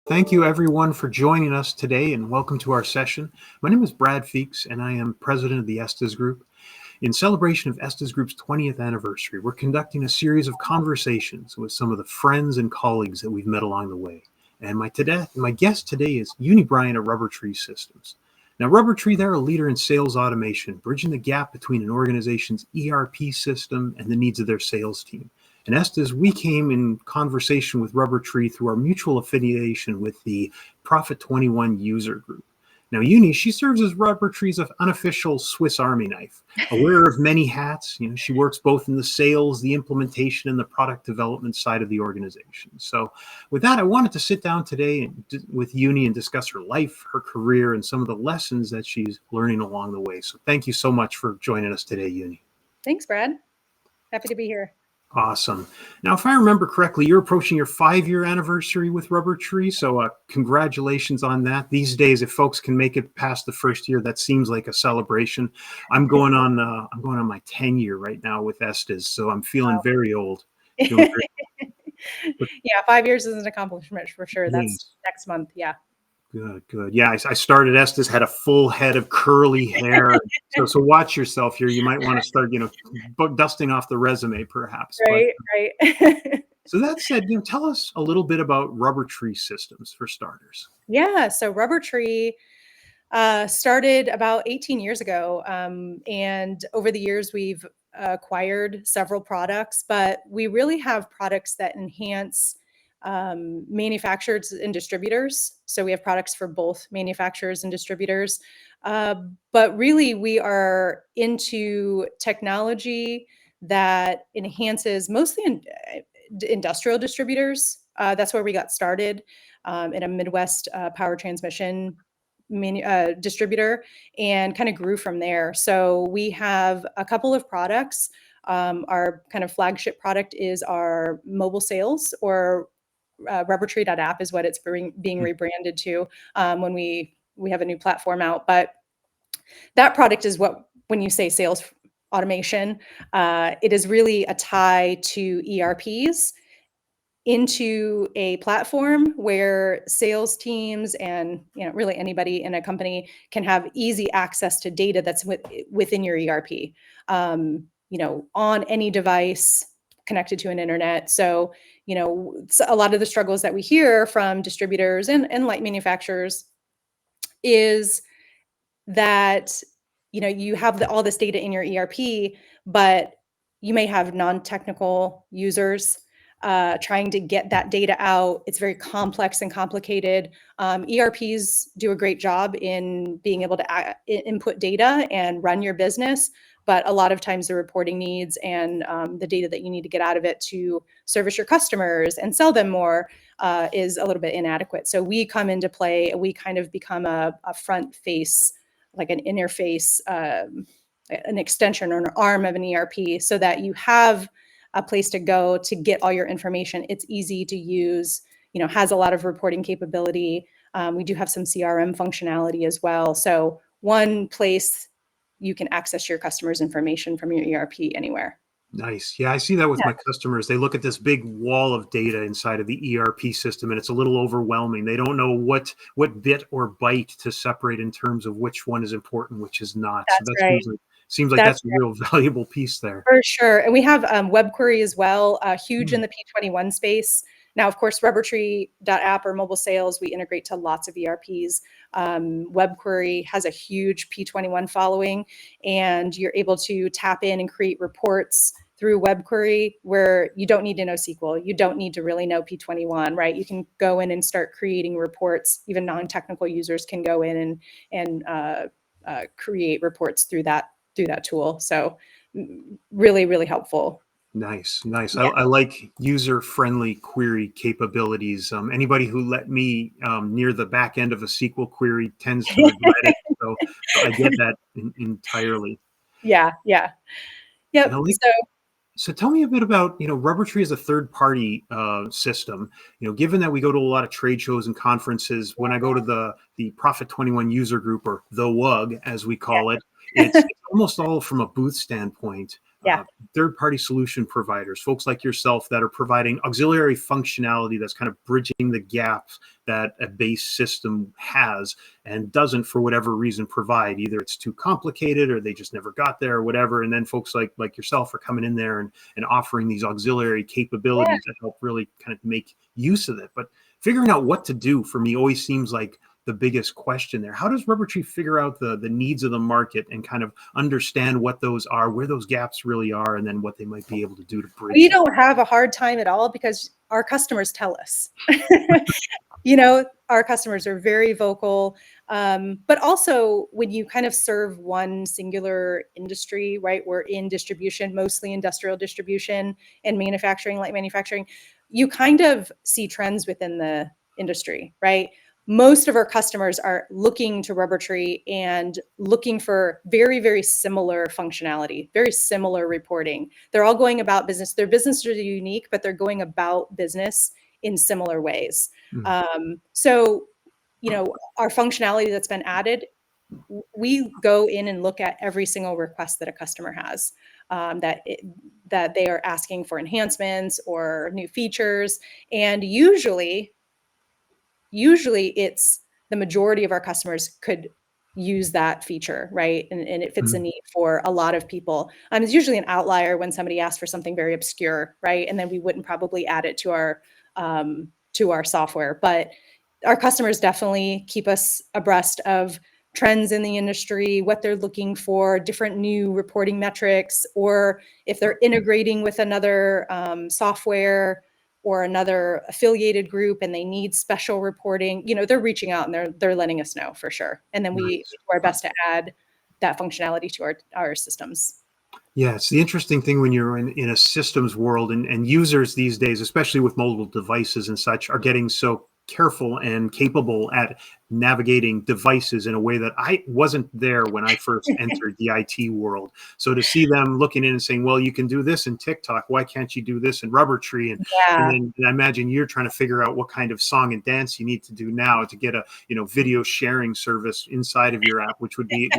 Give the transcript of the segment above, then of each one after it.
Thank you everyone for joining us today and welcome to our session. My name is Brad Feakes and I am president of the Estes Group. In celebration of Estes Group's 20th anniversary, we're conducting a series of conversations with some of the friends and colleagues that we've met along the way. And my guest today is Uni Bryant at Rubber Tree Systems. Now, Rubber Tree, they're a leader in sales automation, bridging the gap between an organization's ERP system and the needs of their sales team. And Estes, we came in conversation with Rubber Tree through our mutual affiliation with the Profit 21 user group. Now, Uni, she serves as Rubber Tree's unofficial Swiss Army knife, aware of many hats. She works both in the sales, the implementation, and the product development side of the organization. So with that, I wanted to sit down today with Uni and discuss her life, her career, and some of the lessons that she's learning along the way. So thank you so much for joining us today, Uni. Thanks, Brad. Happy to be here. Awesome. Now, if I remember correctly, you're approaching your 5-year anniversary with Rubber Tree. So congratulations on that. These days, if folks can make it past the first year, that seems like a celebration. I'm going on my 10-year right now with Estes. So I'm feeling very old. Yeah, 5 years is an accomplishment for sure. That's next month. Yeah. Good. Yeah, I started Estes, had a full head of curly hair. So watch yourself here. You might want to start, dusting off the resume, perhaps. Right. So that said, tell us a little bit about Rubber Tree Systems for starters. Yeah. So Rubber Tree started about 18 years ago, and over the years we've acquired several products, but we really have products that enhance manufacturers and distributors. So we have products for both manufacturers and distributors. But really, we are into technology that enhances mostly industrial distributors. That's where we got started in a Midwest power transmission distributor and kind of grew from there. So we have a couple of products. Our kind of flagship product is our mobile sales, or rubbertree.app is what it's being rebranded to when we have a new platform out. But that product is what, when you say sales automation, it is really a tie to ERPs into a platform where sales teams and really anybody in a company can have easy access to data that's within your ERP, on any device connected to an internet. So a lot of the struggles that we hear from distributors and light manufacturers is that you have all this data in your ERP, but you may have non-technical users trying to get that data out. It's very complex and complicated. ERPs do a great job in being able to input data and run your business, but a lot of times the reporting needs and the data that you need to get out of it to service your customers and sell them more is a little bit inadequate. So we come into play. We kind of become a front face, like an interface, an extension or an arm of an ERP, so that you have a place to go to get all your information. It's easy to use, has a lot of reporting capability. We do have some CRM functionality as well. So one place you can access your customers' information from your ERP anywhere. Nice. Yeah, I see that with my customers. They look at this big wall of data inside of the ERP system, and it's a little overwhelming. They don't know what bit or byte to separate in terms of which one is important, which is not. That's right. Seems like that's a real valuable piece there. For sure. And we have web query as well, huge in the P21 space. Now, of course, rubbertree.app or mobile sales, we integrate to lots of ERPs. Web query has a huge P21 following, and you're able to tap in and create reports through web query where you don't need to know SQL. You don't need to really know P21, right? You can go in and start creating reports. Even non-technical users can go in and create reports through that tool. So really, really helpful. Nice. Yeah. I like user-friendly query capabilities. Anybody who let me near the back end of a SQL query tends to regret it. So I get that entirely. Yeah. Yep. So tell me a bit about, Rubber Tree is a third-party system. Given that we go to a lot of trade shows and conferences, when I go to the Profit 21 user group, or the WUG as we call it, it's almost all from a booth standpoint. Yeah. third-party solution providers, folks like yourself that are providing auxiliary functionality that's kind of bridging the gaps that a base system has and doesn't, for whatever reason, provide. Either it's too complicated or they just never got there or whatever. And then folks like yourself are coming in there and offering these auxiliary capabilities that help really kind of make use of it. But figuring out what to do for me always seems like the biggest question there. How does Rubbertree figure out the needs of the market and kind of understand what those are, where those gaps really are, and then what they might be able to do to bridge We them? don't have a hard time at all because our customers tell us. Our customers are very vocal. But also when you kind of serve one singular industry, right? We're in distribution, mostly industrial distribution and manufacturing, light manufacturing. You kind of see trends within the industry, right? Most of our customers are looking to Rubbertree and looking for very, very similar functionality, very similar reporting. They're all going about business. Their businesses are unique, but they're going about business in similar ways. So, our functionality that's been added, we go in and look at every single request that a customer has, that they are asking for enhancements or new features, and usually it's the majority of our customers could use that feature, right? And it fits a need for a lot of people. It's usually an outlier when somebody asks for something very obscure, right? And then we wouldn't probably add it to our software. But our customers definitely keep us abreast of trends in the industry, what they're looking for, different new reporting metrics, or if they're integrating with another software or another affiliated group and they need special reporting, they're reaching out and they're letting us know for sure. And then we do our best to add that functionality to our systems. Yeah, it's the interesting thing when you're in a systems world, and users these days, especially with mobile devices and such, are getting so careful and capable at navigating devices in a way that I wasn't there when I first entered the IT world. So to see them looking in and saying, well, you can do this in TikTok, why can't you do this in Rubbertree? And Yeah. then I imagine you're trying to figure out what kind of song and dance you need to do now to get a video sharing service inside of your app, which would be,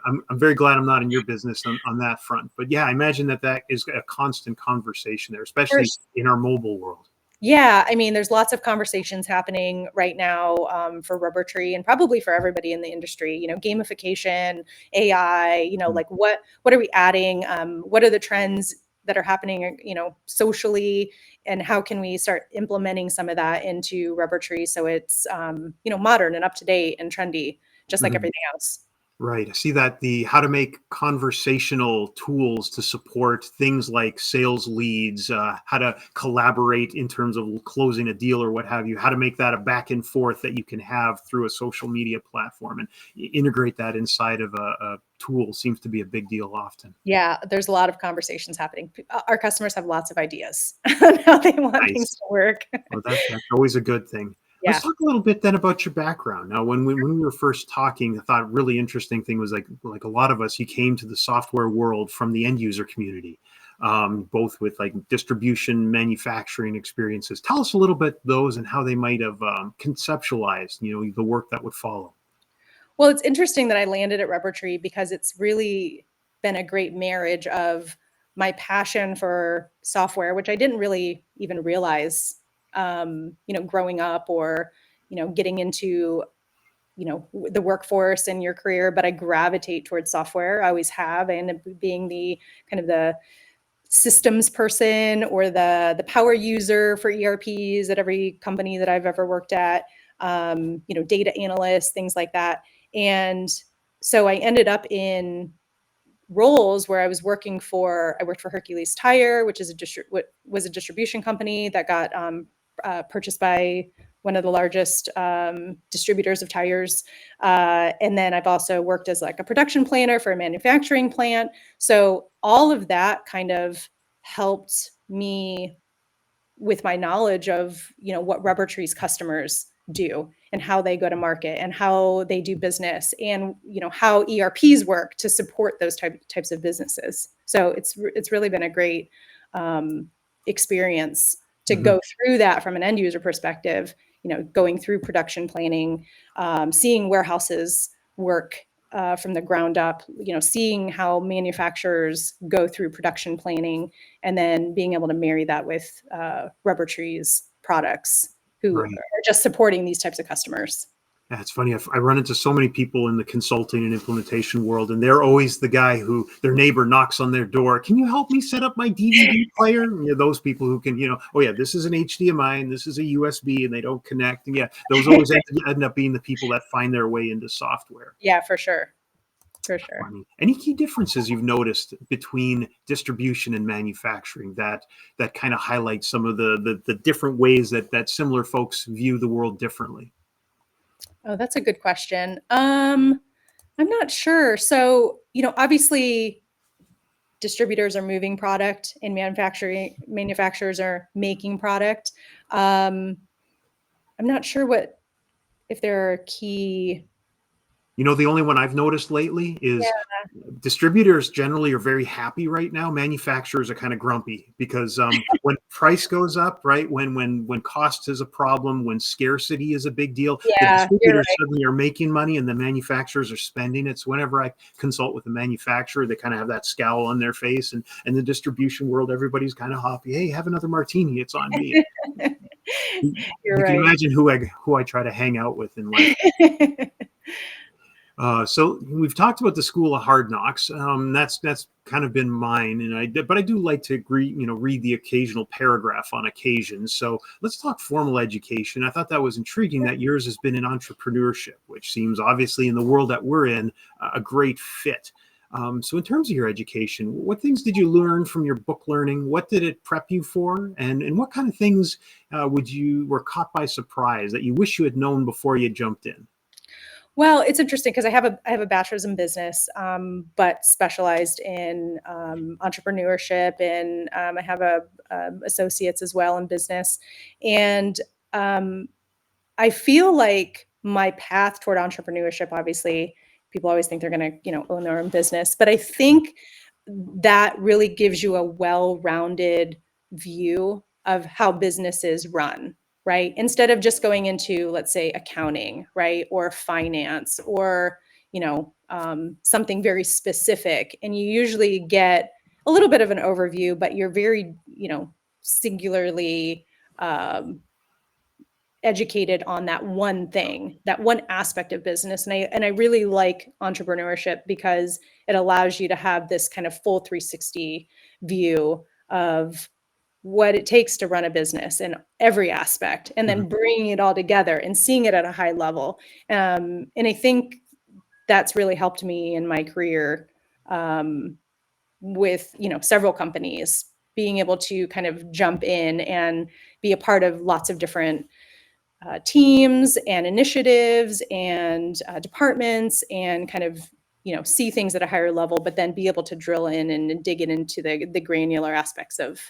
I'm very glad I'm not in your business on that front. But yeah, I imagine that is a constant conversation there, especially in our mobile world. Yeah, I mean, there's lots of conversations happening right now for Rubbertree and probably for everybody in the industry. Gamification, AI. Like what are we adding? What are the trends that are happening? Socially, and how can we start implementing some of that into Rubbertree so it's modern and up to date and trendy, just like everything else. Right. I see that the how to make conversational tools to support things like sales leads, how to collaborate in terms of closing a deal or what have you, how to make that a back and forth that you can have through a social media platform and integrate that inside of a tool seems to be a big deal often. Yeah, there's a lot of conversations happening. Our customers have lots of ideas on how they want things Nice. to work. Well, that's always a good thing. Yeah. Let's talk a little bit then about your background. Now, when we were first talking, I thought a really interesting thing was like a lot of us, you came to the software world from the end user community, both with like distribution, manufacturing experiences. Tell us a little bit those and how they might have conceptualized, the work that would follow. Well, it's interesting that I landed at Rubbertree because it's really been a great marriage of my passion for software, which I didn't really even realize, growing up or, getting into, the workforce and your career, but I gravitate towards software. I always have. I end up being the kind of the systems person or the power user for ERPs at every company that I've ever worked at, data analysts, things like that. And so I ended up in roles where I worked for Hercules Tire, which is what was a distribution company that got purchased by one of the largest distributors of tires. And then I've also worked as like a production planner for a manufacturing plant. So all of that kind of helped me with my knowledge of, what Rubbertree's customers do and how they go to market and how they do business and, how ERPs work to support those types of businesses. So it's really been a great experience to go through that from an end user perspective, going through production planning, seeing warehouses work from the ground up, seeing how manufacturers go through production planning and then being able to marry that with Rubber Tree's products who Right. are just supporting these types of customers. Yeah, it's funny. I run into so many people in the consulting and implementation world, and they're always the guy who their neighbor knocks on their door. Can you help me set up my DVD player? And, those people who can, oh yeah, this is an HDMI and this is a USB, and they don't connect. And yeah, those always end up being the people that find their way into software. Yeah, for sure. For sure. Funny. Any key differences you've noticed between distribution and manufacturing that kind of highlights some of the different ways that similar folks view the world differently? Oh, that's a good question. I'm not sure. So, obviously distributors are moving product and manufacturers are making product. I'm not sure if there are key. The only one I've noticed lately is Yeah. distributors generally are very happy right now. Manufacturers are kind of grumpy because when price goes up, right, when cost is a problem, when scarcity is a big deal, the Yeah, you're distributors right. suddenly are making money and the manufacturers are spending it. So whenever I consult with a manufacturer, they kind of have that scowl on their face. And in the distribution world, everybody's kind of happy. Hey, have another martini. It's on me. You're You can right. imagine who I try to hang out with in life. So we've talked about the School of Hard Knocks. That's kind of been mine, but I do like to read the occasional paragraph on occasion. So let's talk formal education. I thought that was intriguing that yours has been in entrepreneurship, which seems obviously in the world that we're in a great fit. So in terms of your education, what things did you learn from your book learning? What did it prep you for? And what kind of things were caught by surprise that you wish you had known before you jumped in? Well, it's interesting because I have a bachelor's in business, but specialized in entrepreneurship, and I have a associates as well in business. And I feel like my path toward entrepreneurship, obviously, people always think they're going to, own their own business, but I think that really gives you a well-rounded view of how businesses run, right? Instead of just going into, let's say, accounting, right, or finance, or something very specific, and you usually get a little bit of an overview, but you're very, singularly educated on that one thing, that one aspect of business. And I really like entrepreneurship because it allows you to have this kind of full 360 view of what it takes to run a business in every aspect, and then bringing it all together and seeing it at a high level. And I think that's really helped me in my career, with several companies, being able to kind of jump in and be a part of lots of different teams and initiatives and departments, and kind of see things at a higher level, but then be able to drill in and dig it into the granular aspects of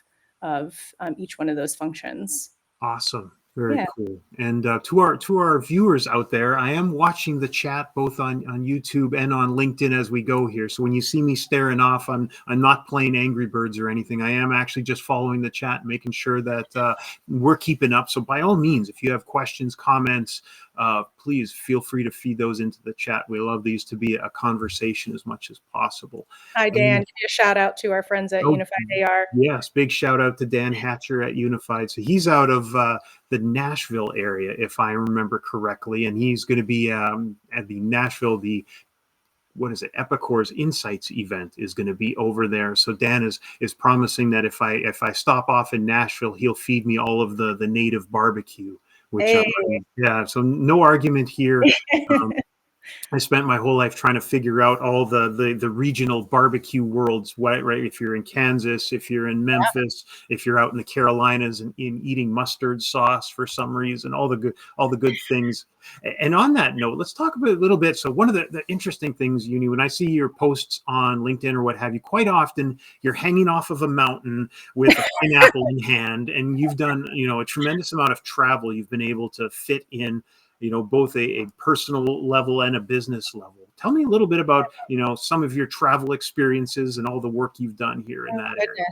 each one of those functions. Awesome. Very Yeah. cool. And to our viewers out there, I am watching the chat both on YouTube and on LinkedIn as we go here. So when you see me staring off, I'm not playing Angry Birds or anything. I am actually just following the chat, making sure that we're keeping up. So by all means, if you have questions, comments, please feel free to feed those into the chat. We love these to be a conversation as much as possible. Hi, Dan. Give you a shout out to our friends at Unified AR. Yes, big shout out to Dan Hatcher at Unified. So he's out of the Nashville area, if I remember correctly, and he's going to be at the Nashville, what is it, Epicore's Insights event is going to be over there. So Dan is promising that if I stop off in Nashville, he'll feed me all of the native barbecue, which Hey. yeah, so no argument here. I spent my whole life trying to figure out all the regional barbecue worlds, right? If you're in Kansas, if you're in Memphis, if you're out in the Carolinas and in eating mustard sauce for some reason, all the good things. And on that note, let's talk about a little bit. So one of the interesting things, Uni, when I see your posts on LinkedIn or what have you, quite often you're hanging off of a mountain with a pineapple in hand, and you've done, a tremendous amount of travel. You've been able to fit in both a personal level and a business level. Tell me a little bit about, some of your travel experiences and all the work you've done here in that area.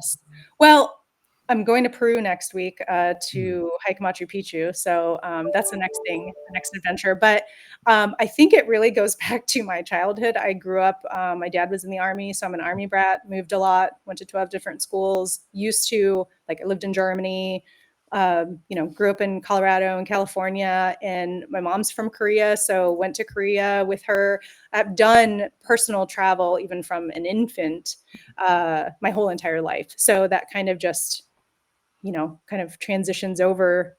Well, I'm going to Peru next week to hike Machu Picchu. So that's the next thing, the next adventure. But I think it really goes back to my childhood. I grew up, my dad was in the Army, so I'm an Army brat, moved a lot, went to 12 different schools, used to, like, I lived in Germany, grew up in Colorado and California, and my mom's from Korea, so went to Korea with her. I've done personal travel even from an infant my whole entire life. So that kind of just kind of transitions over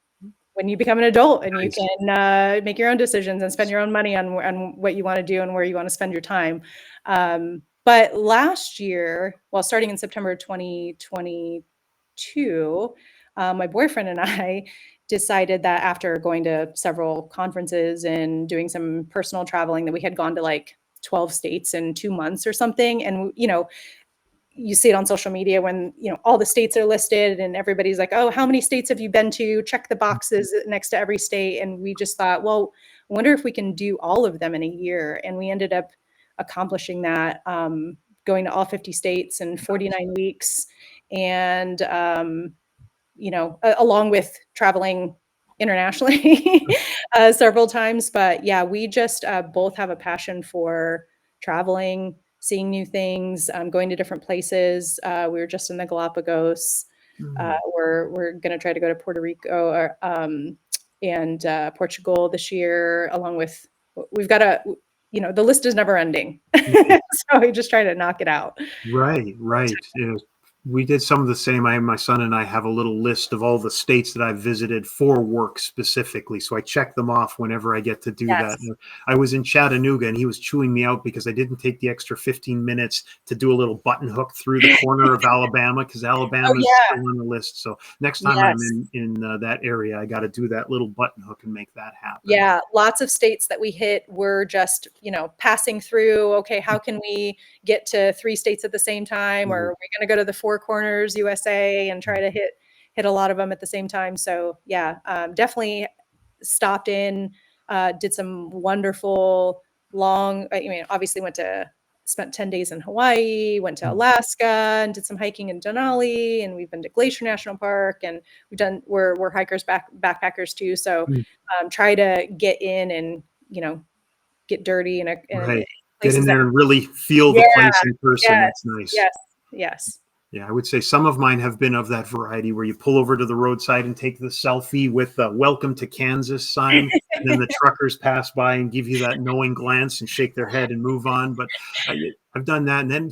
when you become an adult and you can make your own decisions and spend your own money on what you want to do and where you want to spend your time. But last year, well, starting in September 2022, my boyfriend and I decided that after going to several conferences and doing some personal traveling, that we had gone to like 12 states in 2 months or something. And, you see it on social media when all the states are listed and everybody's like, oh, how many states have you been to? Check the boxes next to every state. And we just thought, well, I wonder if we can do all of them in a year. And we ended up accomplishing that, going to all 50 states in 49 weeks. And along with traveling internationally several times. But yeah, we just both have a passion for traveling, seeing new things, going to different places. We were just in the Galapagos. We're going to try to go to Puerto Rico and Portugal this year, along with, we've got the list is never ending. So we just try to knock it out. Right. We did some of the same. My son and I have a little list of all the states that I've visited for work specifically. So I check them off whenever I get to do that. I was in Chattanooga and he was chewing me out because I didn't take the extra 15 minutes to do a little button hook through the corner of Alabama, because Alabama is still on the list. So next time I'm in that area, I got to do that little button hook and make that happen. Yeah, lots of states that we hit were just, passing through. Okay, how can we get to 3 states at the same time? Or are we going to go to the Four Corners, USA, and try to hit a lot of them at the same time? So yeah, definitely stopped in, did some wonderful long, obviously spent 10 days in Hawaii, went to Alaska and did some hiking in Denali, and we've been to Glacier National Park, and we're hikers, backpackers too. So try to get in and, get dirty and get in there and really feel the place in person. That's nice. Yes. Yeah, I would say some of mine have been of that variety where you pull over to the roadside and take the selfie with the "Welcome to Kansas" sign, and then the truckers pass by and give you that knowing glance and shake their head and move on. But I've done that. And then,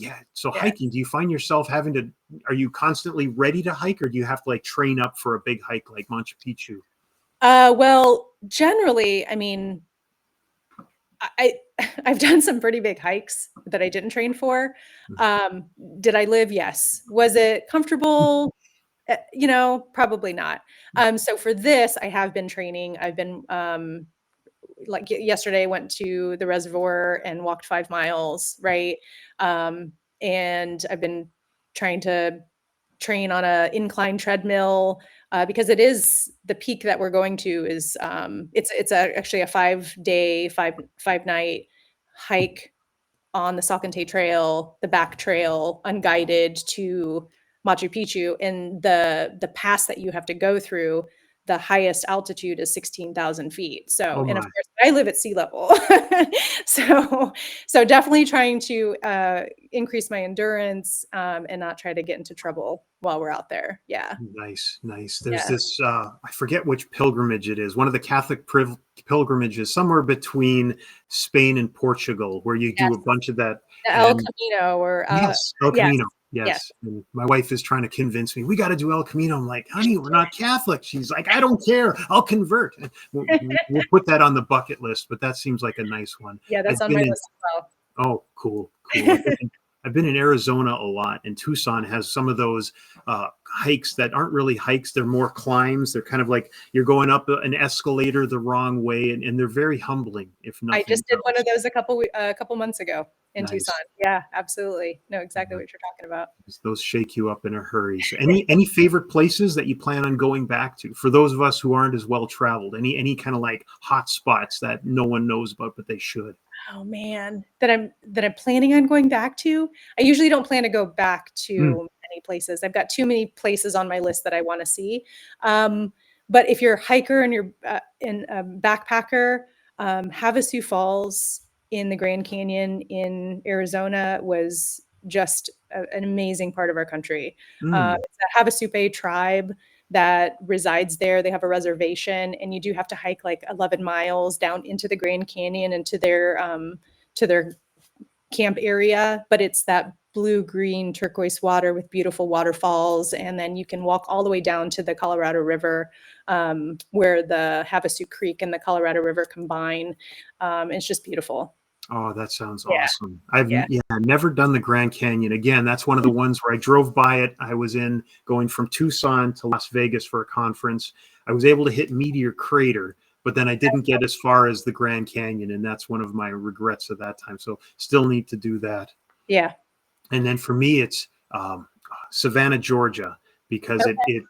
hiking, do you find yourself are you constantly ready to hike, or do you have to train up for a big hike like Machu Picchu? Well, generally, I've done some pretty big hikes that I didn't train for. Did I live? Yes. Was it comfortable? Probably not. So for this, I have been training. I've been, like yesterday, I went to the reservoir and walked 5 miles, right? And I've been trying to train on a incline treadmill, because it is the peak that we're going to is, actually a 5-day, 5-night hike on the Salcantay Trail, the back trail, unguided to Machu Picchu. And the pass that you have to go through, the highest altitude is 16,000 feet. So, and of course, I live at sea level. So definitely trying to increase my endurance, and not try to get into trouble while we're out there. Yeah. Nice. There's this, I forget which pilgrimage it is. One of the Catholic pilgrimages somewhere between Spain and Portugal, where you do a bunch of that. The El Camino or El Camino. Yes. And my wife is trying to convince me, we got to do El Camino. I'm like, honey, we're not Catholic. She's like, I don't care. I'll convert. We'll put that on the bucket list, but that seems like a nice one. Yeah, that's on my list as well. Oh, cool. I've been in Arizona a lot, and Tucson has some of those hikes that aren't really hikes. They're more climbs. They're kind of like you're going up an escalator the wrong way, and they're very humbling, if nothing I just did else. one of those a couple months ago in Tucson. Yeah, absolutely. Know exactly what you're talking about. Those shake you up in a hurry. So any favorite places that you plan on going back to for those of us who aren't as well traveled? Any kind of like hot spots that no one knows about, but they should? Oh man, that I'm planning on going back to. I usually don't plan to go back to many places. I've got too many places on my list that I want to see. But if you're a hiker and you're in a backpacker, Havasu Falls in the Grand Canyon in Arizona was just an amazing part of our country. It's the Havasupai tribe that resides there. They have a reservation, and you do have to hike like 11 miles down into the Grand Canyon and to their camp area. But it's that blue, green, turquoise water with beautiful waterfalls, and then you can walk all the way down to the Colorado River, where the Havasu Creek and the Colorado River combine. It's just beautiful. Oh, that sounds Yeah. awesome. I've Yeah. never done the Grand Canyon. Again, that's one of the ones where I drove by it. I was going from Tucson to Las Vegas for a conference. I was able to hit Meteor Crater, but then I didn't get as far as the Grand Canyon, and that's one of my regrets of that time. So still need to do that. Yeah. And then for me, it's Savannah, Georgia, because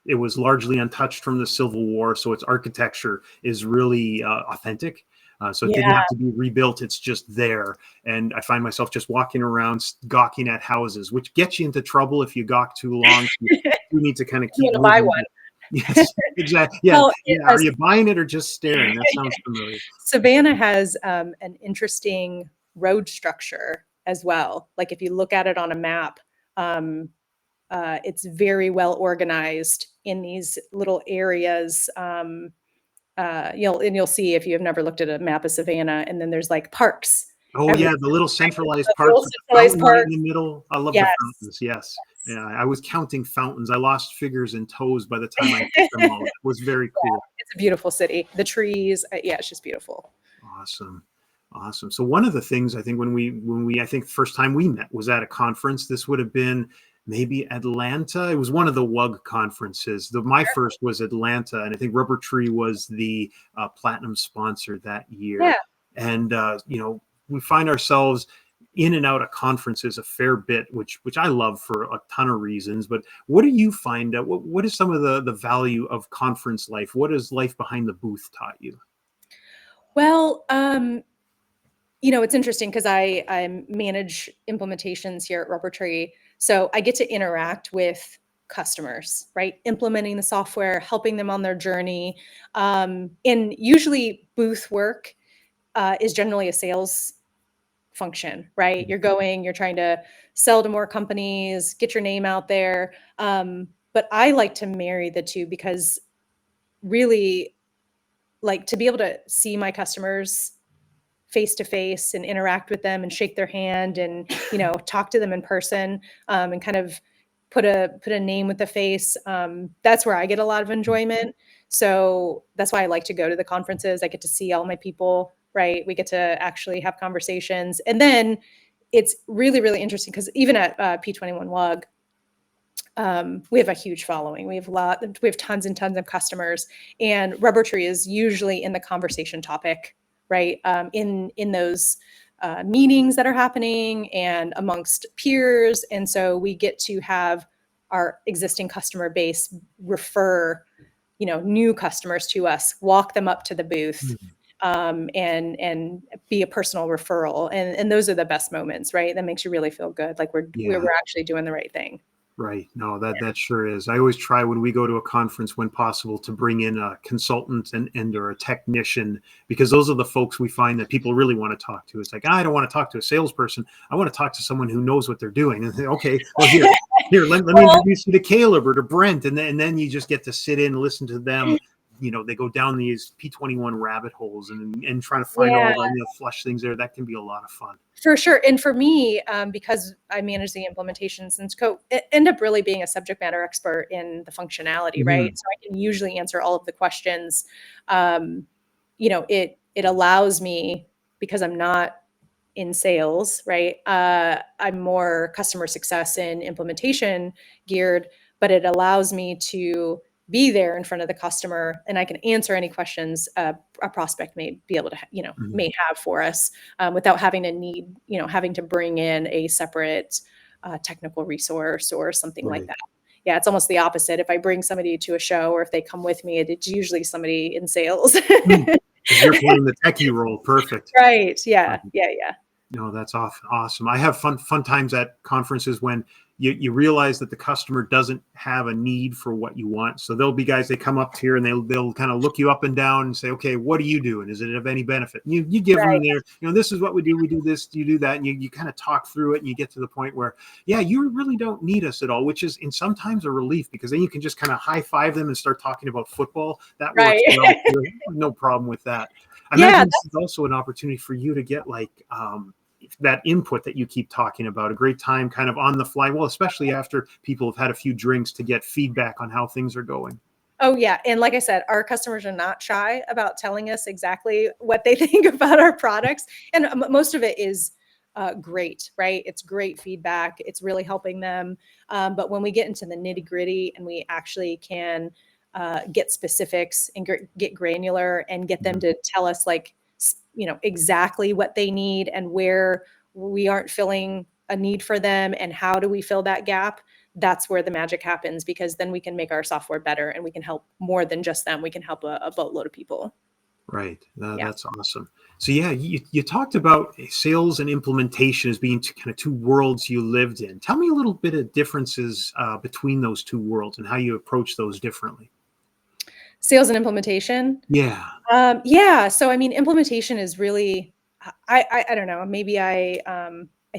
it was largely untouched from the Civil War. So its architecture is really authentic. So it didn't have to be rebuilt. It's just there. And I find myself just walking around gawking at houses, which gets you into trouble if you gawk too long. You need to kind of keep moving. Buy one. Yes, exactly. Yeah. Well, Are you buying it or just staring? That sounds familiar. Savannah has an interesting road structure as well. Like if you look at it on a map, it's very well organized in these little areas. You'll see if you have never looked at a map of Savannah, and then there's like parks. Oh everywhere. yeah, the little centralized The parks little with the centralized fountain right parks. in the middle. I love Yes. the fountains. Yes. Yeah, I was counting fountains. I lost fingers and toes by the time I hit them all. It was very cool. It's a beautiful city. The trees, it's just beautiful. Awesome. Awesome. So one of the things I think when we I think the first time we met was at a conference. This would have been maybe Atlanta. It was one of the WUG conferences. My first was Atlanta, and I think Rubber Tree was the platinum sponsor that year. Yeah. And we find ourselves in and out of conferences a fair bit, which I love for a ton of reasons. But what do you find? What is some of the value of conference life? What has life behind the booth taught you? Well, it's interesting because I manage implementations here at Rubber Tree. So I get to interact with customers, right? Implementing the software, helping them on their journey. And usually booth work is generally a sales function, right? You're trying to sell to more companies, get your name out there. But I like to marry the two because really, like, to be able to see my customers face to face and interact with them and shake their hand and talk to them in person, and kind of put a name with the face. That's where I get a lot of enjoyment. So that's why I like to go to the conferences. I get to see all my people, right? We get to actually have conversations. And then it's really, really interesting because even at P21 WUG, we have a huge following. We have tons and tons of customers, and Rubber Tree is usually in the conversation topic, right? In those meetings that are happening and amongst peers. And so we get to have our existing customer base refer, new customers to us, walk them up to the booth, and be a personal referral. And those are the best moments, right? That makes you really feel good. Like we're actually doing the right thing. Right. No, that sure is. I always try when we go to a conference, when possible, to bring in a consultant and or a technician, because those are the folks we find that people really want to talk to. It's like, I don't want to talk to a salesperson. I want to talk to someone who knows what they're doing. And say, okay, well, here, let me introduce you to Caleb or to Brent. And then you just get to sit in and listen to them. They go down these P21 rabbit holes and trying to find all the flush things there. That can be a lot of fun. For sure. And for me, because I manage the implementations and end up really being a subject matter expert in the functionality, right? So I can usually answer all of the questions. It allows me, because I'm not in sales, right? I'm more customer success and implementation geared, but it allows me to be there in front of the customer, and I can answer any questions a prospect may be able to, may have for us, without having to bring in a separate technical resource or something like that. Yeah, it's almost the opposite. If I bring somebody to a show or if they come with me, it's usually somebody in sales. You're playing the techie role. Perfect. Right. Yeah. Yeah. No, that's awesome. I have fun times at conferences when you realize that the customer doesn't have a need for what you want. So there'll be guys, they come up here and they'll kind of look you up and down and say, okay, what do you do? And is it of any benefit? And you give them Right. their, this is what we do this, you do that. And you kind of talk through it and you get to the point where, yeah, you really don't need us at all, which is in sometimes a relief, because then you can just kind of high five them and start talking about football. That works Right. well too. No problem with that. I Yeah. imagine this is also an opportunity for you to get like, that input that you keep talking about, a great time kind of on the fly. Well, especially after people have had a few drinks, to get feedback on how things are going. Oh, yeah. And like I said, our customers are not shy about telling us exactly what they think about our products. And most of it is great, right? It's great feedback. It's really helping them. But when we get into the nitty gritty and we actually can get specifics and get granular and get them to tell us like, exactly what they need and where we aren't filling a need for them and how do we fill that gap, that's where the magic happens, because then we can make our software better and we can help more than just them. We can help a boatload of people. Right. Yeah. That's awesome. So yeah, you talked about sales and implementation as being kind of two worlds you lived in. Tell me a little bit of differences between those two worlds and how you approach those differently. Sales and implementation. Yeah. Yeah. So, I mean, implementation is really, I don't know, maybe I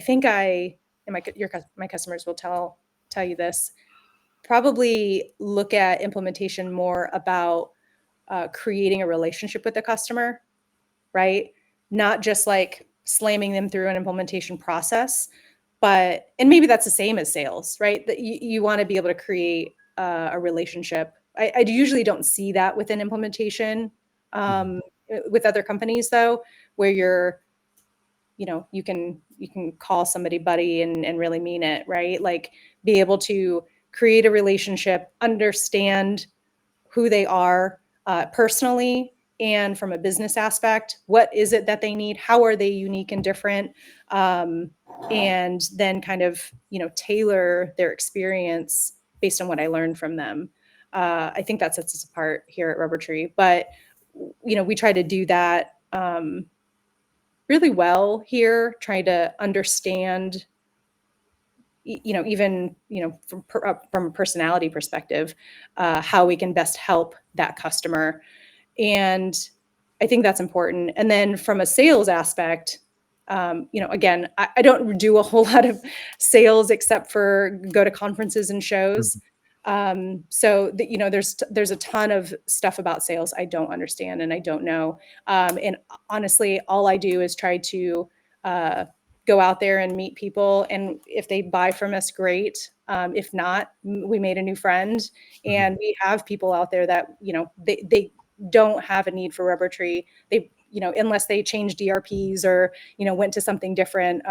think and my customers will tell you this, probably look at implementation more about creating a relationship with the customer, right? Not just like slamming them through an implementation process, and maybe that's the same as sales, right? That you want to be able to create a relationship. I usually don't see that within implementation with other companies though, where you can call somebody buddy and really mean it, right? Like be able to create a relationship, understand who they are personally and from a business aspect. What is it that they need? How are they unique and different? And then kind of, tailor their experience based on what I learned from them. I think that sets us apart here at Rubber Tree. But, we try to do that really well here, trying to understand even from a personality perspective, how we can best help that customer. And I think that's important. And then from a sales aspect, again, I don't do a whole lot of sales except for go to conferences and shows. So that, there's a ton of stuff about sales I don't understand and I don't know. And honestly, all I do is try to go out there and meet people. And if they buy from us, great. If not, we made a new friend. And we have people out there that, they don't have a need for Rubber Tree. They, unless they change DRPs or, went to something different,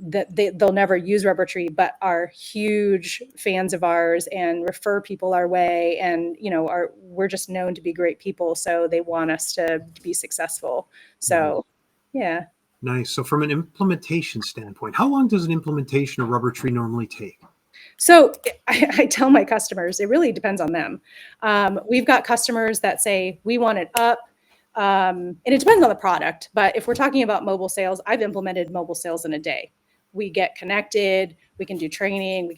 that they'll never use Rubber Tree, but are huge fans of ours and refer people our way. And, we're just known to be great people. So they want us to be successful. So, yeah. Nice. So from an implementation standpoint, how long does an implementation of Rubber Tree normally take? So I tell my customers, it really depends on them. We've got customers that say, we want it up. And it depends on the product. But if we're talking about mobile sales, I've implemented mobile sales in a day. We get connected. We can do training.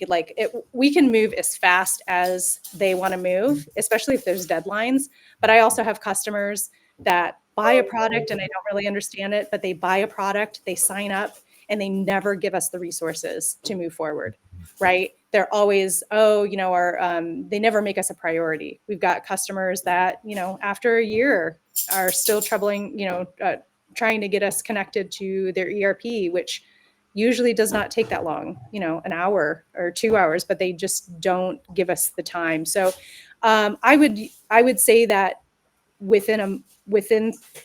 We can move as fast as they want to move, especially if there's deadlines. But I also have customers that buy a product and I don't really understand it, but they buy a product, they sign up, and they never give us the resources to move forward, right? They're always, they never make us a priority. We've got customers that, after a year are still trying to get us connected to their ERP, which usually does not take that long, an hour or 2 hours, but they just don't give us the time. So I would say that within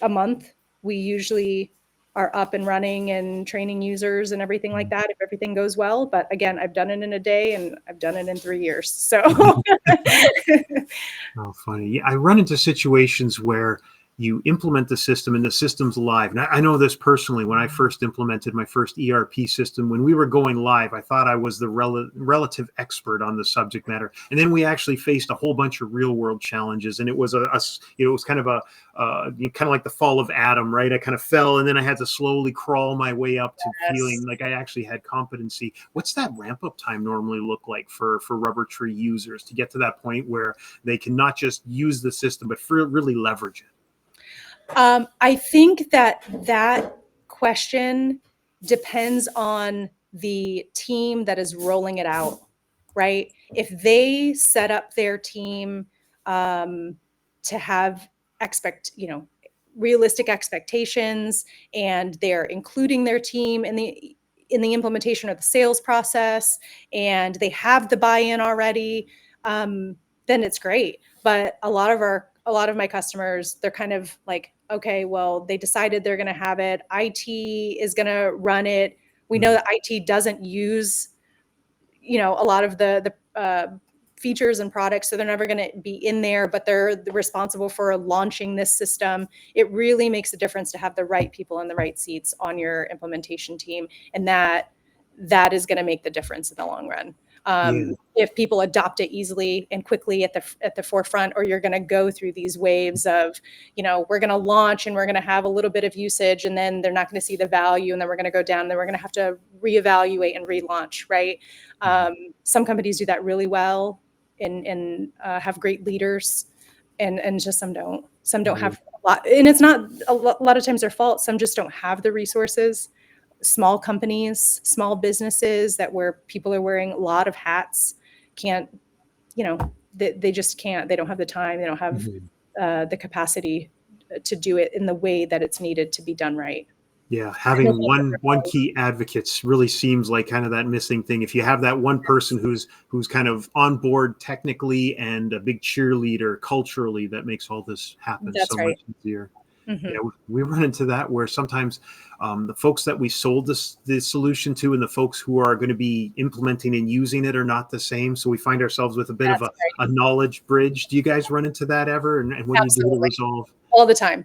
a month, we usually are up and running and training users and everything like that, if everything goes well. But again, I've done it in a day and I've done it in 3 years. So Oh, funny. Yeah, I run into situations where you implement the system and the system's live. And I know this personally. When I first implemented my first ERP system, when we were going live, I thought I was the relative expert on the subject matter. And then we actually faced a whole bunch of real world challenges. And it was it was kind of kind of like the fall of Adam, right? I kind of fell, and then I had to slowly crawl my way up to feeling like I actually had competency. What's that ramp up time normally look like for Rubber Tree users to get to that point where they can not just use the system, but really leverage it? I think that question depends on the team that is rolling it out, right? If they set up their team to have realistic expectations, and they're including their team in the implementation of the sales process, and they have the buy-in already, then it's great. But a lot of my customers, they're kind of like, okay, well, they decided they're going to have it. IT is going to run it. We know that IT doesn't use, a lot of the features and products, so they're never going to be in there, but they're responsible for launching this system. It really makes a difference to have the right people in the right seats on your implementation team, and that is going to make the difference in the long run. If people adopt it easily and quickly at the forefront, or you're going to go through these waves of, we're going to launch and we're going to have a little bit of usage, and then they're not going to see the value, and then we're going to go down, and then we're going to have to reevaluate and relaunch, right? Some companies do that really well and have great leaders, and just some don't. Some don't have a lot, and it's not a lot of times their fault. Some just don't have the resources. Small companies, small businesses where people are wearing a lot of hats can't, they just can't. They don't have the time. They don't have the capacity to do it in the way that it's needed to be done right. Yeah, having one key advocate really seems like kind of that missing thing. If you have that one person who's kind of on board technically and a big cheerleader culturally, that makes all this happen so much easier. Yeah, we run into that where sometimes the folks that we sold the solution to and the folks who are going to be implementing and using it are not the same. So we find ourselves with a bit of a knowledge bridge. Do you guys run into that ever? And what do you do to resolve? All the time.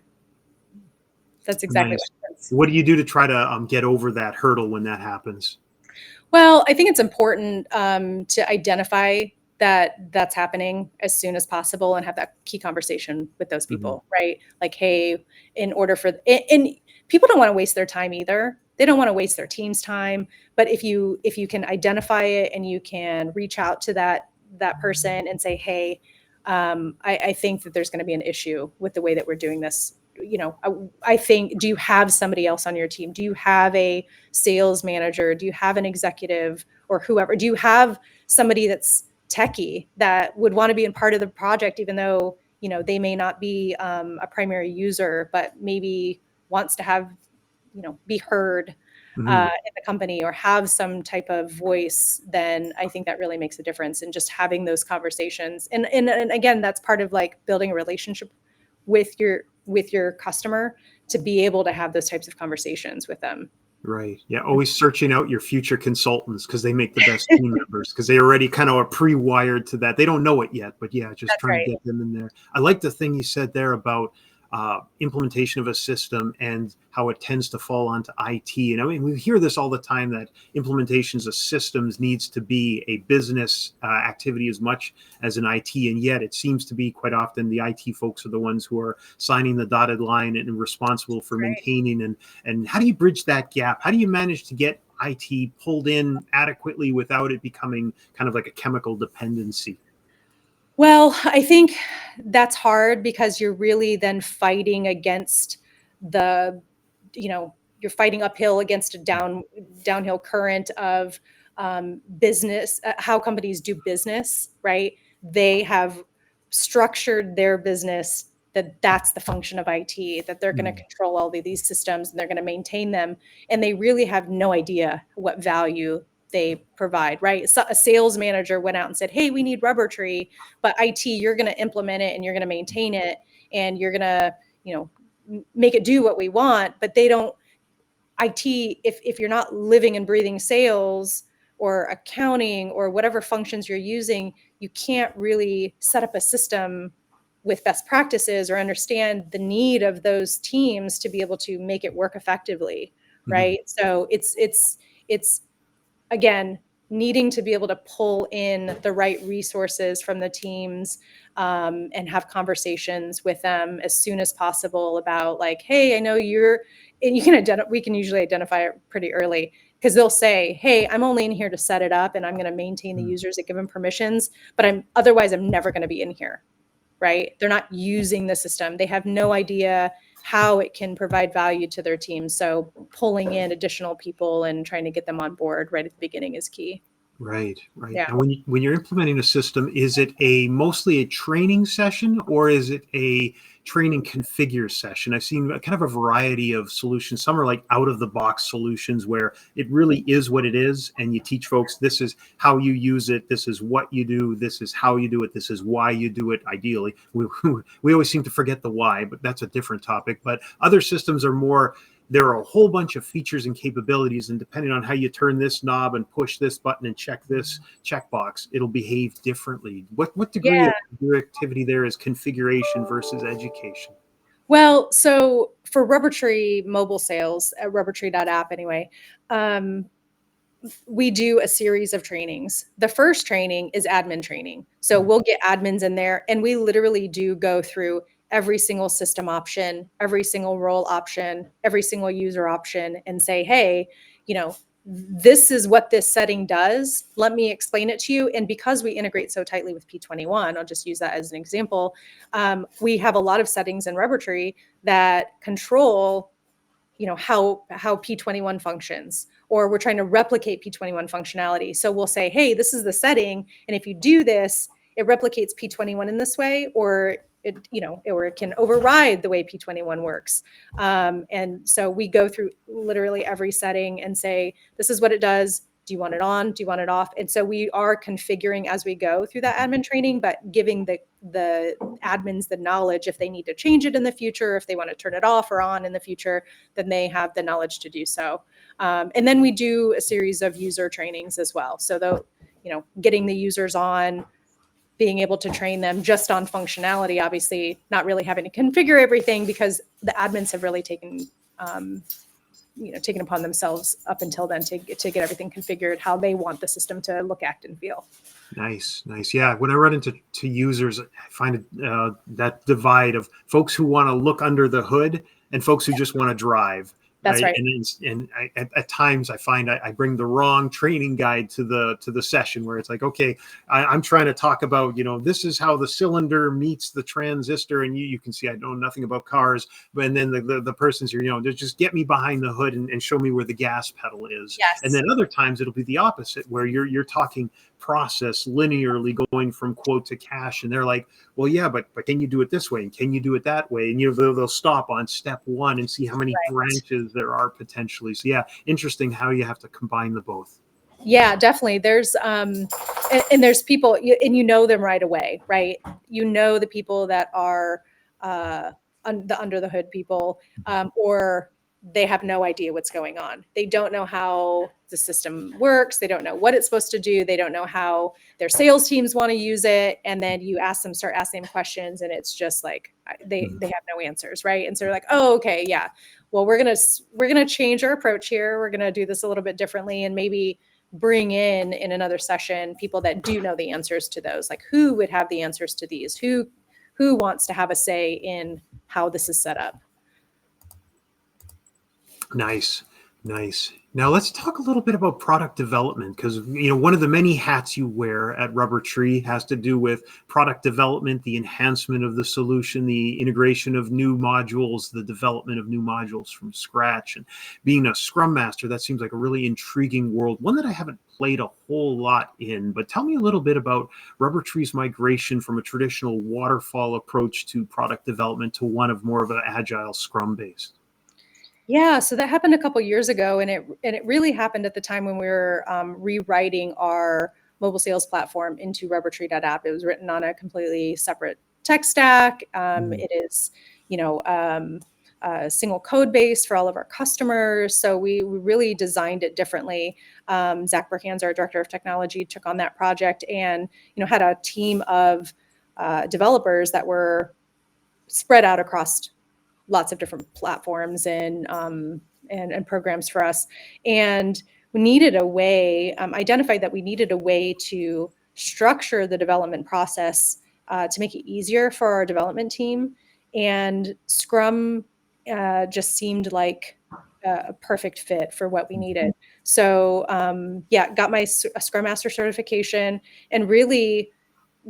That's exactly what happens. What do you do to try to get over that hurdle when that happens? Well, I think it's important to identify that's happening as soon as possible and have that key conversation with those people, right? Like, hey, in order for, and people don't want to waste their time either. They don't want to waste their team's time. But if you can identify it and you can reach out to that person and say, hey, I think that there's going to be an issue with the way that we're doing this. I think, do you have somebody else on your team? Do you have a sales manager? Do you have an executive or whoever? Do you have somebody that's techie that would want to be a part of the project, even though, they may not be a primary user, but maybe wants to have, be heard in the company or have some type of voice? Then I think that really makes a difference in just having those conversations. And again, that's part of like building a relationship with your customer to be able to have those types of conversations with them. Right. Yeah. Always searching out your future consultants because they make the best team members because they already kind of are pre-wired to that. They don't know it yet, but yeah, just trying to get them in there. I like the thing you said there about implementation of a system and how it tends to fall onto IT. And I mean, we hear this all the time that implementations of systems needs to be a business activity as much as an IT. And yet it seems to be quite often the IT folks are the ones who are signing the dotted line and responsible for maintaining. And how do you bridge that gap? How do you manage to get IT pulled in adequately without it becoming kind of like a chemical dependency? Well, I think that's hard because you're really then fighting against you're fighting uphill against a downhill current of business, how companies do business, right? They have structured their business that's the function of IT, that they're going to control all of these systems and they're going to maintain them. And they really have no idea what value they provide, right? So a sales manager went out and said, hey, we need Rubber Tree, but IT, you're going to implement it and you're going to maintain it and you're going to, make it do what we want. But they don't, IT, if you're not living and breathing sales or accounting or whatever functions you're using, you can't really set up a system with best practices or understand the need of those teams to be able to make it work effectively, right? So it's again, needing to be able to pull in the right resources from the teams, and have conversations with them as soon as possible about like, hey, I know you're, and you can identify, we can usually identify it pretty early because they'll say, hey, I'm only in here to set it up and I'm going to maintain the users and give them permissions, but I'm never going to be in here, right? They're not using the system. They have no idea how it can provide value to their team. So pulling in additional people and trying to get them on board right at the beginning is key. Right, right. Yeah. Now, when you're implementing a system, is it mostly a training session or is it a training configure session? I've seen kind of a variety of solutions. Some are like out of the box solutions where it really is what it is, and you teach folks this is how you use it, this is what you do, this is how you do it, this is why you do it. Ideally, we always seem to forget the why, but that's a different topic. But other systems are more, there are a whole bunch of features and capabilities, and depending on how you turn this knob and push this button and check this checkbox, it'll behave differently. What degree Yeah. of your activity there is configuration versus education? Well, so for Rubber Tree mobile sales at rubbertree.app anyway, we do a series of trainings. The first training is admin training. So we'll get admins in there and we literally do go through every single system option, every single role option, every single user option and say, hey, you know, this is what this setting does. Let me explain it to you. And because we integrate so tightly with P21, I'll just use that as an example. We have a lot of settings in Rubber Tree that control, you know, how P21 functions, or we're trying to replicate P21 functionality. So we'll say, hey, this is the setting, and if you do this, it replicates P21 in this way, or it, you know, or it can override the way P21 works. And so we go through literally every setting and say, this is what it does. Do you want it on? Do you want it off? And so we are configuring as we go through that admin training, but giving the admins the knowledge if they need to change it in the future, if they want to turn it off or on in the future, then they have the knowledge to do so. And then we do a series of user trainings as well. So though, you know, getting the users on, being able to train them just on functionality, obviously not really having to configure everything because the admins have really taken, you know, taken upon themselves up until then to get everything configured how they want the system to look, act, and feel. Nice, nice. Yeah, when I run into users, I find that divide of folks who want to look under the hood and folks who just want to drive. That's right. And at times I find I bring the wrong training guide to the session where it's like, okay, I'm trying to talk about, you know, this is how the cylinder meets the transistor, and you can see I know nothing about cars, but and then the person's here, you know, just get me behind the hood and show me where the gas pedal is. Yes. And then other times it'll be the opposite where you're talking process linearly going from quote to cash, and they're like, well, yeah, but can you do it this way and can you do it that way, and you know they'll stop on step one and see how many branches there are potentially. So yeah, interesting how you have to combine the both. Yeah, definitely. There's and there's people, and you know them right away, right? You know the people that are the under the hood people, or they have no idea what's going on. They don't know how the system works. They don't know what it's supposed to do. They don't know how their sales teams want to use it. And then you start asking them questions, and it's just like they have no answers, right? And so they're like, oh, okay, yeah. Well, we're gonna change our approach here. We're gonna do this a little bit differently, and maybe bring in another session people that do know the answers to those, like who would have the answers to these, who wants to have a say in how this is set up. Nice, nice. Now let's talk a little bit about product development, because you know one of the many hats you wear at Rubber Tree has to do with product development, the enhancement of the solution, the integration of new modules, the development of new modules from scratch. And being a Scrum Master, that seems like a really intriguing world, one that I haven't played a whole lot in. But tell me a little bit about Rubber Tree's migration from a traditional waterfall approach to product development to one of more of an agile Scrum based. Yeah, so that happened a couple years ago, and it really happened at the time when we were rewriting our mobile sales platform into rubbertree.app. It was written on a completely separate tech stack. It is, you know, a single code base for all of our customers. So we really designed it differently. Zach Burkhands, our director of technology, took on that project and, you know, had a team of developers that were spread out across lots of different platforms and programs for us. And we needed a way, identified that we needed a way to structure the development process to make it easier for our development team. And Scrum just seemed like a perfect fit for what we needed. So got my Scrum Master certification, and really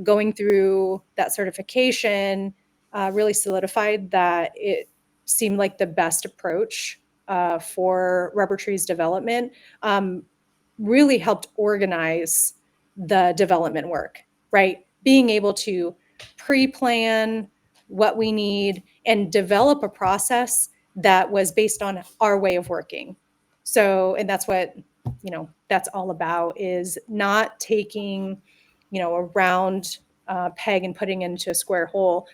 going through that certification really solidified that it seemed like the best approach for Rubber Tree's development. Really helped organize the development work, right? Being able to pre-plan what we need and develop a process that was based on our way of working. So, and that's what, that's all about, is not taking, a round peg and putting into a square hole,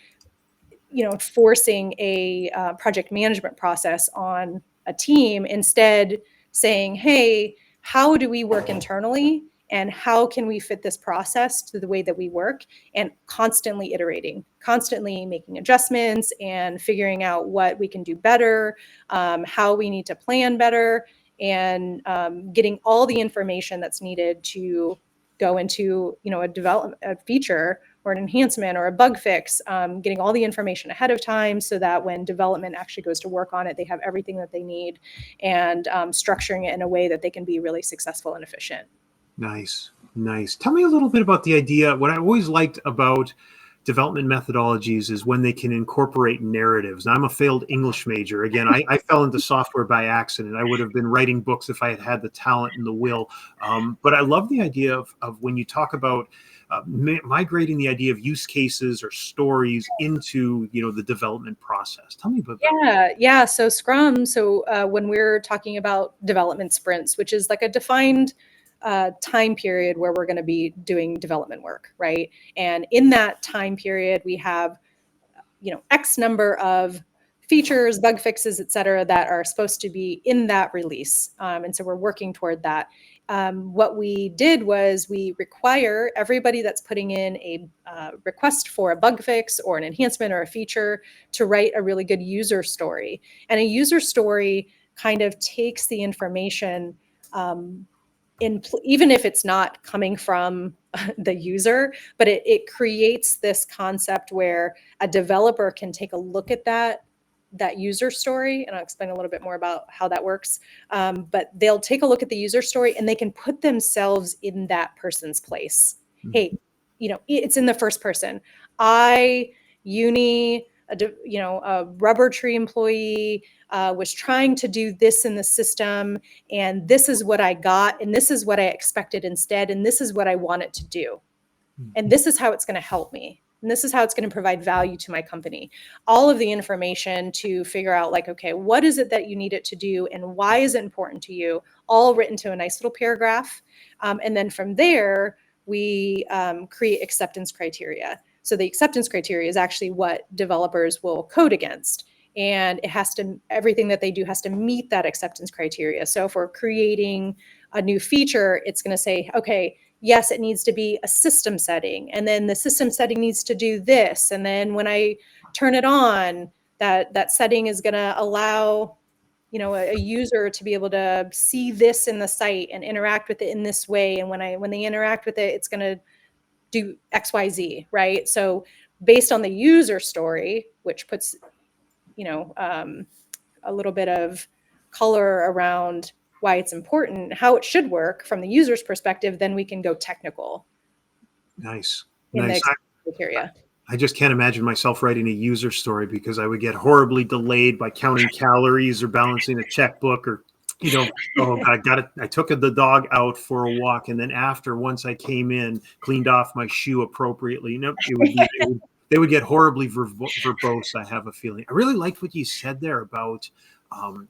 forcing a project management process on a team. Instead, saying, hey, how do we work internally, and how can we fit this process to the way that we work, and constantly iterating, constantly making adjustments and figuring out what we can do better, how we need to plan better, and getting all the information that's needed to go into, a feature or an enhancement or a bug fix, getting all the information ahead of time so that when development actually goes to work on it, they have everything that they need, and structuring it in a way that they can be really successful and efficient. Nice. Tell me a little bit about the idea. What I always liked about development methodologies is when they can incorporate narratives. Now, I'm a failed English major. Again, I fell into software by accident. I would have been writing books if I had had the talent and the will. But I love the idea of when you talk about migrating the idea of use cases or stories into, the development process. Tell me about that. Yeah. So Scrum. So when we're talking about development sprints, which is like a defined time period where we're going to be doing development work, right? And in that time period, we have, X number of features, bug fixes, et cetera, that are supposed to be in that release. And so we're working toward that. What we did was we require everybody that's putting in a request for a bug fix or an enhancement or a feature to write a really good user story. And a user story kind of takes the information even if it's not coming from the user, but it creates this concept where a developer can take a look at that user story, and I'll explain a little bit more about how that works. But they'll take a look at the user story and they can put themselves in that person's place. Mm-hmm. Hey, it's in the first person. Uni, a Rubber Tree employee, was trying to do this in the system, and this is what I got, and this is what I expected instead, and this is what I want it to do. And this is how it's going to help me. And this is how it's going to provide value to my company. All of the information to figure out, like, okay, what is it that you need it to do, and why is it important to you, all written to a nice little paragraph. And then from there, we create acceptance criteria. So the acceptance criteria is actually what developers will code against. And everything that they do has to meet that acceptance criteria. So if we're creating a new feature, it's going to say, okay, yes, it needs to be a system setting. And then the system setting needs to do this. And then when I turn it on, that setting is going to allow, a user to be able to see this in the site and interact with it in this way. And when they interact with it, it's going to do X, Y, Z, right? So based on the user story, which puts a little bit of color around why it's important, how it should work from the user's perspective, then we can go technical. Nice. The criteria. I just can't imagine myself writing a user story, because I would get horribly delayed by counting calories or balancing a checkbook, or, oh, I got it. I took the dog out for a walk, and then once I came in, cleaned off my shoe appropriately. They would get horribly verbose, I have a feeling. I really liked what you said there about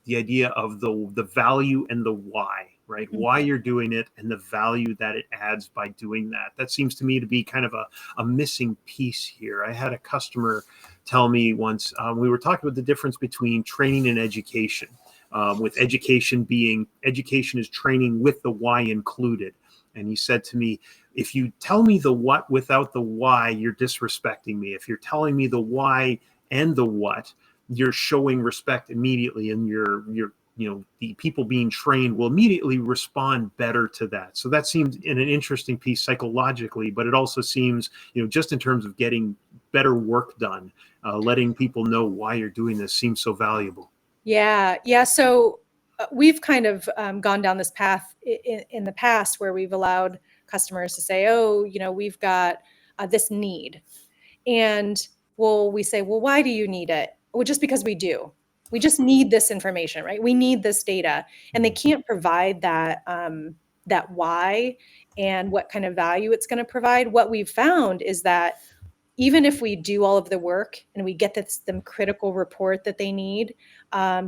the idea of the value and the why, right? Mm-hmm. Why you're doing it and the value that it adds by doing that. That seems to me to be kind of a missing piece here. I had a customer tell me once, we were talking about the difference between training and education, with education is training with the why included. And he said to me, if you tell me the what without the why, you're disrespecting me. If you're telling me the why and the what, you're showing respect immediately, and the people being trained will immediately respond better to that. So that seems in an interesting piece psychologically, but it also seems, just in terms of getting better work done, letting people know why you're doing this seems so valuable. Yeah. So we've kind of gone down this path in the past where we've allowed customers to say, oh, we've got this need. And we say, well, why do you need it? Well, just because we do. We just need this information, right? We need this data. And they can't provide that why and what kind of value it's going to provide. What we've found is that even if we do all of the work and we get them critical report that they need,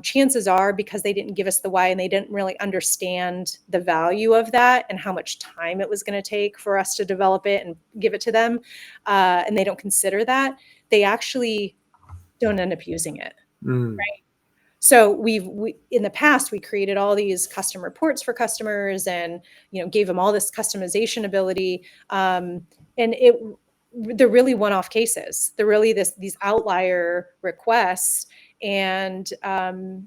chances are, because they didn't give us the why and they didn't really understand the value of that and how much time it was going to take for us to develop it and give it to them, and they don't consider that, they actually don't end up using it. Right? So we in the past, we created all these custom reports for customers and gave them all this customization ability, and they're really one-off cases. They're really these outlier requests, and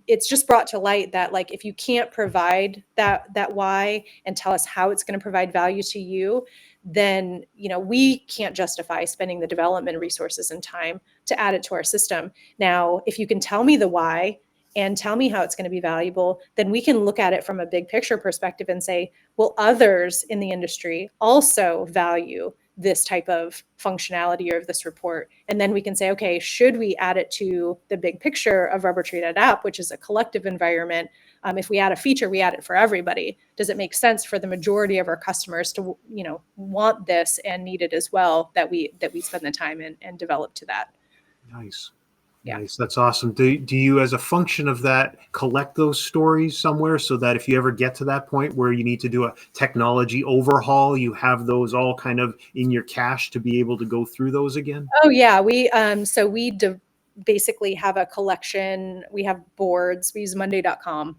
it's just brought to light that, like, if you can't provide that why and tell us how it's going to provide value to you, then we can't justify spending the development resources and time to add it to our system. Now, if you can tell me the why and tell me how it's going to be valuable, then we can look at it from a big picture perspective and say, well, others in the industry also value this type of functionality or of this report. And then we can say, okay, should we add it to the big picture of Rubber Tree App, which is a collective environment? If we add a feature, we add it for everybody. Does it make sense for the majority of our customers to, want this and need it as well, that we spend the time and develop to that? Nice. Yeah. Nice. That's awesome. Do you, as a function of that, collect those stories somewhere so that if you ever get to that point where you need to do a technology overhaul, you have those all kind of in your cache to be able to go through those again? Oh yeah, we basically have a collection. We have boards. We use Monday.com.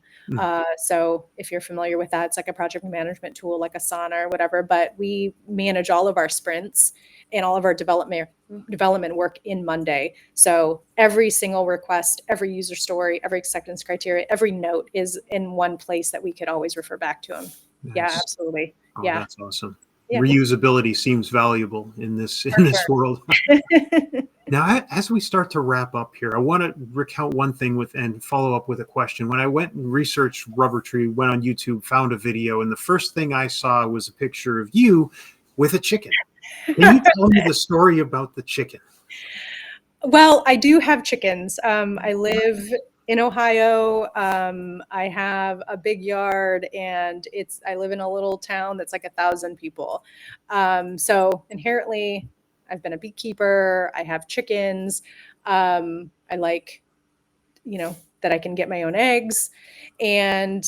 So if you're familiar with that, it's like a project management tool, like Asana or whatever. But we manage all of our sprints and all of our development work in Monday. So every single request, every user story, every acceptance criteria, every note is in one place that we could always refer back to them. Nice. Yeah, absolutely. Oh, Yeah, that's awesome. Yeah. Reusability seems valuable in this world. Now, as we start to wrap up here, I want to recount one thing and follow up with a question. When I went and researched Rubber Tree, went on YouTube, found a video, and the first thing I saw was a picture of you with a chicken. Can you tell me the story about the chicken? Well, I do have chickens. I live in Ohio. I have a big yard, and I live in a little town that's like 1,000 people. So inherently, I've been a beekeeper. I have chickens. I like, that I can get my own eggs. And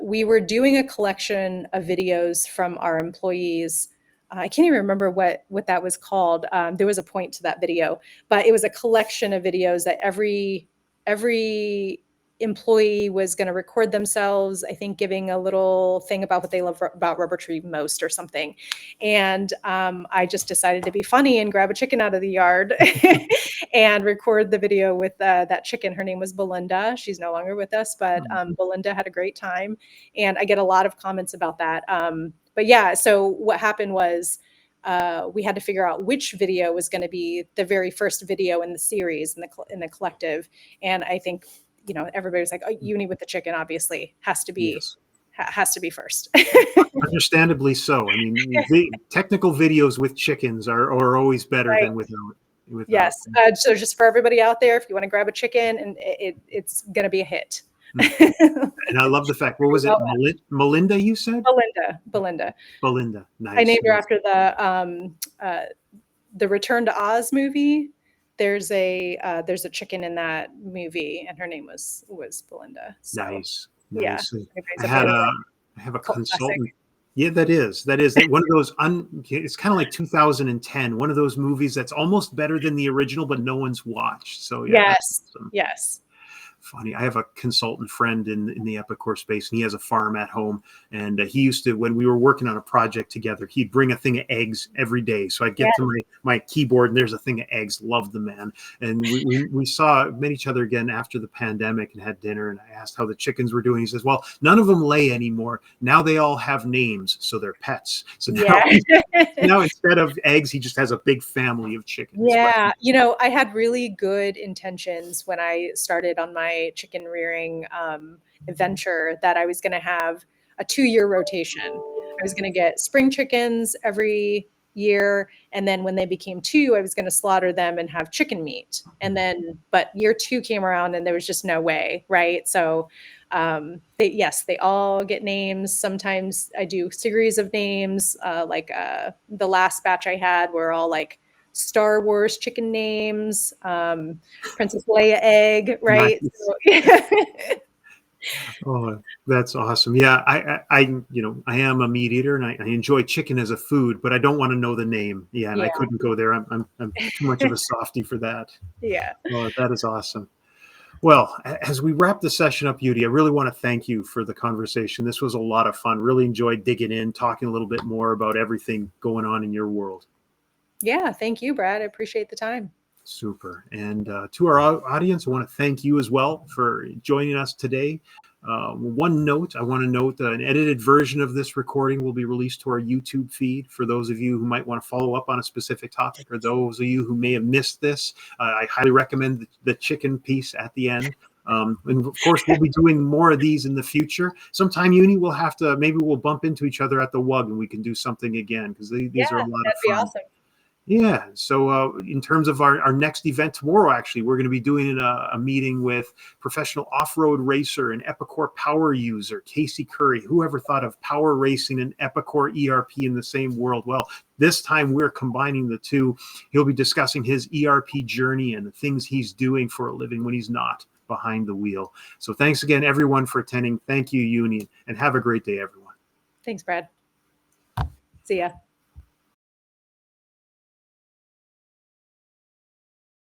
we were doing a collection of videos from our employees. I can't even remember what that was called. There was a point to that video, but it was a collection of videos that every employee was going to record themselves, I think, giving a little thing about what they love about Rubber Tree most or something. And I just decided to be funny and grab a chicken out of the yard and record the video with that chicken. Her name was Belinda. She's no longer with us, but Belinda had a great time. And I get a lot of comments about that. But yeah, so what happened was we had to figure out which video was going to be the very first video in the series in the collective. And I think, everybody was like, oh, Uni with the chicken obviously has to be first. Understandably so. I mean, technical videos with chickens are always better than without. Yes. So just for everybody out there, if you want to grab a chicken, and it's going to be a hit. And I love the fact, what was it? Melinda, you said? Belinda. Nice. I named her after the Return to Oz movie. There's a chicken in that movie, and her name was Belinda. So, nice. Yeah. I have a consultant. Classic. Yeah, that is one of those. It's kind of like 2010. One of those movies that's almost better than the original, but no one's watched. So yeah, yes, awesome. Yes. Funny. I have a consultant friend in the Epicor space, and he has a farm at home. And he used to, when we were working on a project together, he'd bring a thing of eggs every day. So I'd get to my keyboard, and there's a thing of eggs. Love the man. And we met each other again after the pandemic and had dinner. And I asked how the chickens were doing. He says, "Well, none of them lay anymore. Now they all have names, so they're pets. So now instead of eggs, he just has a big family of chickens." Yeah. I had really good intentions when I started on my chicken rearing adventure that I was going to have a 2-year rotation. I was going to get spring chickens every year. And then when they became 2, I was going to slaughter them and have chicken meat. And then, but year 2 came around and there was just no way. Right. So they all get names. Sometimes I do series of names, the last batch I had were all like Star Wars chicken names, Princess Leia egg, right? Nice. So, yeah. Oh, that's awesome. Yeah, I am a meat eater, and I enjoy chicken as a food, but I don't want to know the name. Yeah, and I couldn't go there. I'm too much of a softie for that. Yeah. Oh, that is awesome. Well, as we wrap the session up, Yudi, I really want to thank you for the conversation. This was a lot of fun. Really enjoyed digging in, talking a little bit more about everything going on in your world. Yeah, thank you, Brad. I appreciate the time. Super. And to our audience, I want to thank you as well for joining us today. One note, I want to note that an edited version of this recording will be released to our YouTube feed for those of you who might want to follow up on a specific topic, or those of you who may have missed this. I highly recommend the chicken piece at the end. And of course, we'll be doing more of these in the future. Sometime, Uni, maybe we'll bump into each other at the WUG and we can do something again, because these are a lot of fun. That'd be awesome. Yeah. So in terms of our next event tomorrow, actually, we're going to be doing a meeting with professional off-road racer and Epicor power user, Casey Curry. Whoever thought of power racing and Epicor ERP in the same world? Well, this time we're combining the two. He'll be discussing his ERP journey and the things he's doing for a living when he's not behind the wheel. So thanks again, everyone, for attending. Thank you, Uni, and have a great day, everyone. Thanks, Brad. See ya.